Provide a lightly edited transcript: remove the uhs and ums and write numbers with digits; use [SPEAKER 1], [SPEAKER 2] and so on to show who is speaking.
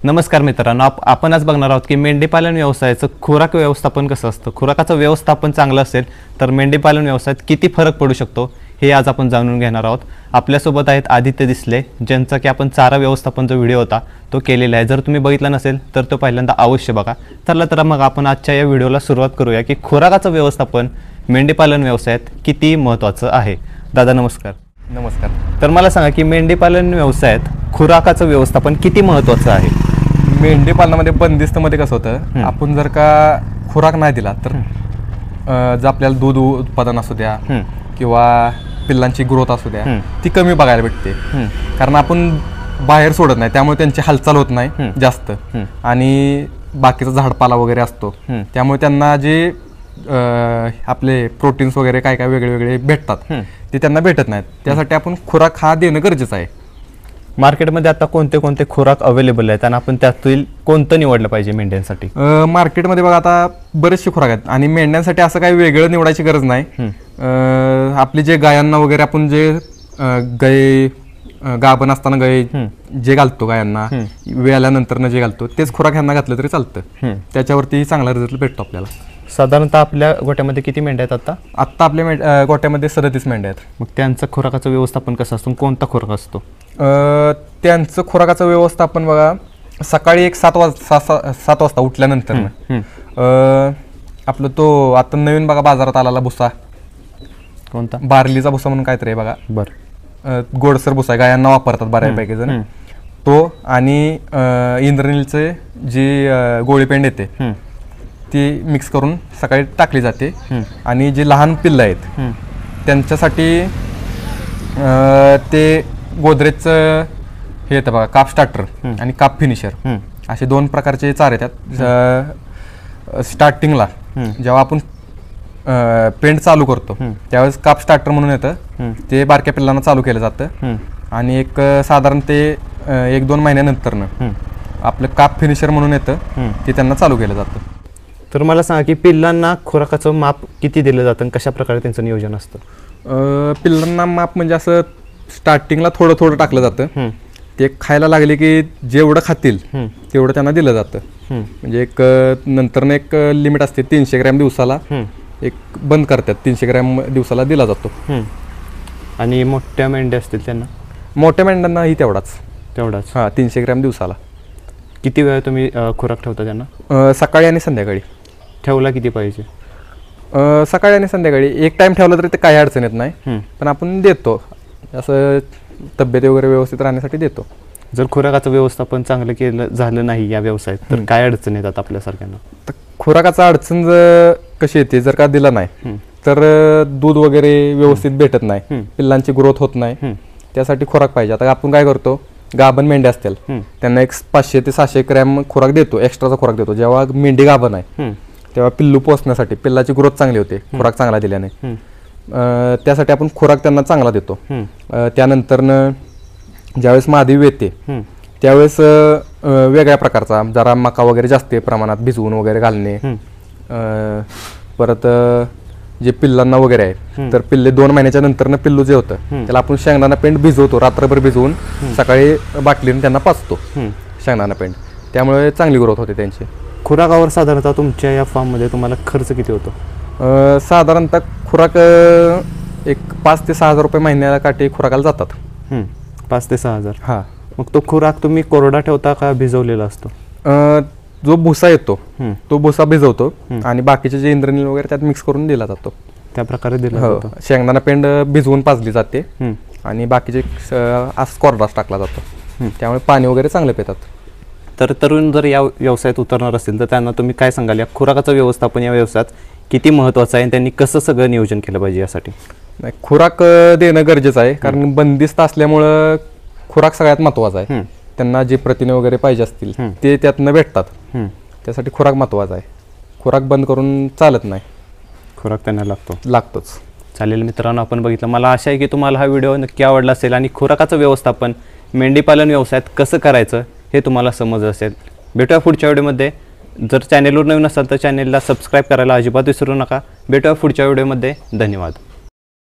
[SPEAKER 1] नमस्कार मित्रांनो, आपण आज बघणार आहोत की मेंढीपालन व्यवसायाचं खुराक व्यवस्थापन कसं असतं. खुराकाचं व्यवस्थापन चांगलं असेल तर मेंढीपालन व्यवसायात किती फरक पडू शकतो हे आज आपण जाणून घेणार आहोत. आपल्यासोबत आहेत आदित्य दिसले, ज्यांचा की आपण चारा व्यवस्थापनचा व्हिडिओ होता तो केलेला आहे. जर तुम्ही बघितला नसेल तर तो पहिल्यांदा अवश्य बघा. चला तर मग आपण आजच्या या व्हिडिओला सुरुवात करूया की खुराकाचं व्यवस्थापन मेंढीपालन व्यवसायात किती महत्त्वाचं आहे. दादा नमस्कार.
[SPEAKER 2] नमस्कार.
[SPEAKER 1] तर मला सांगा की मेंढीपालन व्यवसायात खुराकाचं व्यवस्थापन किती महत्त्वाचं आहे.
[SPEAKER 2] मेंढी पालनामध्ये बंदिस्तमध्ये कसं होतं, आपण जर का खुराक नाही दिला तर जर आपल्याला दूध उत्पादन असू द्या किंवा पिल्लांची ग्रोथ असू द्या ती कमी बघायला भेटते. कारण आपण बाहेर सोडत नाही, त्यामुळे त्यांची हालचाल होत नाही जास्त आणि बाकीचा झाडपाला वगैरे असतो, त्यामुळे त्यांना जे आपले प्रोटीन्स वगैरे काय काय वेगळे वेगळे भेटतात ते त्यांना भेटत नाहीत. त्यासाठी आपण खुराक हा देणं गरजेचं आहे.
[SPEAKER 1] मार्केटमध्ये आता कोणते कोणते खुराक अवेलेबल आहेत आणि आपण त्यातील कोणतं निवडलं पाहिजे मेंढ्यांसाठी.
[SPEAKER 2] मार्केटमध्ये बघा आता बरेचसे खुराक आहेत आणि मेंढ्यांसाठी असं काही वेगळं निवडायची गरज नाही. आपले जे गायांना वगैरे आपण जे गाय गाभण असताना गाय जे घालतो गायांना वेळाल्यानंतर जे घालतो तेच खुराक ह्यांना घातलं तरी चालतं. त्याच्यावरती चांगला रिझल्ट भेटतो आपल्याला.
[SPEAKER 1] साधारणतः आपल्या गोट्यामध्ये किती मेंढ्या आहेत
[SPEAKER 2] आत्ता आपल्या गोट्यामध्ये 37 मेंढ्या आहेत.
[SPEAKER 1] मग त्यांचं खुराकाचं व्यवस्थापन कसं असतं, कोणता खुराक असतो.
[SPEAKER 2] त्यांचं खुराकाचं व्यवस्थापन बघा, सकाळी एक 7 वाजता उठल्यानंतर आपलं तो आता नवीन बघा बाजारात आलेला भुसा,
[SPEAKER 1] कोणता
[SPEAKER 2] बार्लीचा भुसा म्हणून काहीतरी आहे बघा.
[SPEAKER 1] बरं.
[SPEAKER 2] गोडसर भुसा गायांना वापरतात बऱ्यापैकी जण तो. आणि इंद्रनीलचे जी गोळीपेंड येते ती मिक्स करून सकाळी टाकली जाते. आणि जे लहान पिल्लं आहेत त्यांच्यासाठी ते गोदरेजचं हे येतं बघा, काप स्टार्टर आणि काप फिनिशर असे 2 प्रकारचे चारे येतात. स्टार्टिंगला जेव्हा आपण पेंट चालू करतो त्यावेळेस काप स्टार्टर म्हणून येतं, ते बारक्या पिल्लांना चालू केलं जातं. आणि एक साधारण ते 1-2 महिन्यानंतर आपलं काप फिनिशर म्हणून येतं, ते त्यांना चालू केलं जातं.
[SPEAKER 1] तर मला सांगा की पिल्लांना खुराकाचं माप किती दिलं जातं आणि कशा प्रकारे त्यांचं नियोजन असतं.
[SPEAKER 2] पिल्लांना माप म्हणजे असं स्टार्टिंगला थोडं थोडं टाकलं जातं. ते खायला लागले की जेवढं खातील तेवढं त्यांना दिलं जातं. म्हणजे एक नंतरनं एक लिमिट असते, 300 ग्रॅम दिवसाला एक बंद करतात, 300 ग्रॅम दिवसाला दिला जातो.
[SPEAKER 1] आणि मोठ्या मेंढ्या असतील त्यांना,
[SPEAKER 2] मोठ्या मेंढ्यांनाही तेवढाच.
[SPEAKER 1] हां,
[SPEAKER 2] 300 ग्रॅम दिवसाला.
[SPEAKER 1] किती वेळ तुम्ही खुराक ठेवता त्यांना.
[SPEAKER 2] सकाळी आणि संध्याकाळी.
[SPEAKER 1] ठेवला किती पाहिजे.
[SPEAKER 2] सकाळी आणि संध्याकाळी एक टाइम ठेवला तरी ते काही अडचण येत नाही, पण आपण देतो असं तब्येत वगैरे व्यवस्थित राहण्यासाठी देतो.
[SPEAKER 1] जर खुराकाचं व्यवस्थापन चांगलं केलं झालं नाही या व्यवसायात तर काय अडचण येतात आपल्यासारख्यांना.
[SPEAKER 2] तर खुराकाचा अडचण कशी येते, जर का दिला नाही तर दूध वगैरे व्यवस्थित भेटत नाही, पिल्लांची ग्रोथ होत नाही. त्यासाठी खुराक पाहिजे. आता आपण काय करतो, गाभण मेंढ्या असतील त्यांना एक 500 ते 700 ग्रॅम खुराक देतो, एक्स्ट्राचा खुराक देतो. जेव्हा मेंढी गाभण आहे तेव्हा पिल्लू पोचण्यासाठी, पिल्लाची ग्रोथ चांगली होते खुराक चांगला दिल्याने, त्यासाठी आपण खुराक त्यांना चांगला देतो. त्यानंतरनं ज्यावेळेस मादी येते त्यावेळेस वेगळ्या प्रकारचा जरा मका वगैरे जास्त प्रमाणात भिजवून वगैरे घालणे. परत जे पिल्लांना वगैरे आहे तर पिल्ले 2 महिन्याच्या नंतरनं पिल्लू जे होतं त्याला आपण शेंगदाणा पेंट भिजवतो, रात्रभर भिजवून सकाळी बाटलीने त्यांना पाचतो शेंगदाणा पेंट. त्यामुळे चांगली ग्रोथ होते त्यांची.
[SPEAKER 1] खुराकावर साधारणतः तुमच्या या फार्ममध्ये तुम्हाला खर्च किती होतो.
[SPEAKER 2] साधारणतः खुराक एक 5 ते 6 हजार रुपये महिन्याला काठी खुराकाला जातात.
[SPEAKER 1] 5 ते 6 हजार.
[SPEAKER 2] हां.
[SPEAKER 1] मग तो खुराक तुम्ही कोरडा ठेवता का भिजवलेला असतो.
[SPEAKER 2] जो भुसा येतो तो भुसा भिजवतो आणि बाकीचे जे इंद्रनील वगैरे त्यात मिक्स करून दिला जातो.
[SPEAKER 1] त्या प्रकारे दिला जातो.
[SPEAKER 2] शेंगदाणा पेंड भिजवून पाजली जाते आणि बाकीचे कोरडाच टाकला जातो. त्यामुळे पाणी वगैरे चांगलं पितात.
[SPEAKER 1] तर तरुण जर या व्यवसायात उतरणार असतील तर त्यांना तुम्ही काय सांगाल, या खुराकाचं व्यवस्थापन या व्यवसायात किती महत्त्वाचं आहे आणि त्यांनी कसं सगळं नियोजन केलं पाहिजे यासाठी.
[SPEAKER 2] नाही, खुराक देणं गरजेचं आहे कारण बंदिस्त असल्यामुळं खुराक सगळ्यात महत्त्वाचा आहे. त्यांना जे प्रथिने वगैरे पाहिजे असतील ते त्यातनं भेटतात, त्यासाठी खुराक महत्त्वाचा आहे. खुराक बंद करून चालत नाही,
[SPEAKER 1] खुराक त्यांना
[SPEAKER 2] लागतोच.
[SPEAKER 1] चालेल मित्रांनो, आपण बघितलं. मला आशा आहे की तुम्हाला हा व्हिडिओ नक्की आवडला असेल आणि खुराकाचं व्यवस्थापन मेंढीपालन व्यवसायात कसं करायचं हे तुम्हाला समजलं असेल. भेटूया पुढच्या व्हिडिओमध्ये. जर चॅनेलवर नवीन असाल तर चॅनेलला सबस्क्राईब करायला अजिबात विसरू नका. भेटूया पुढच्या व्हिडिओमध्ये. धन्यवाद.